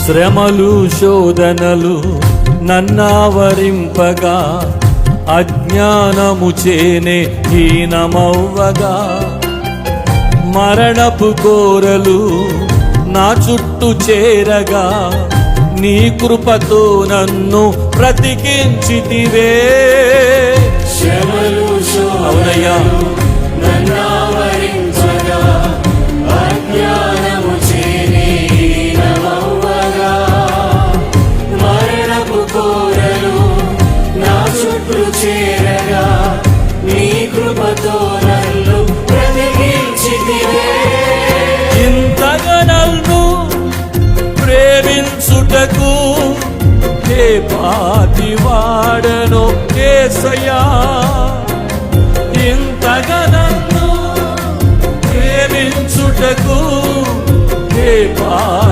శ్రమలు శోధనలు నన్నావరింపగా అజ్ఞానము చేనే హీనమవ్వగా మరణపు కోరలు నా చుట్టూ చేరగా నీ కృపతో నన్ను బ్రతికించితివే. అవునయ్యా, చేరగా నీ కృపతో నన్ను బ్రతికించితివే. ఇంతగా నన్ను ప్రేమించుటకు ఏ పాటి వాడనో యేసయ్యా, ఇంతగా నన్ను ప్రేమించుటకు ఏ పాటి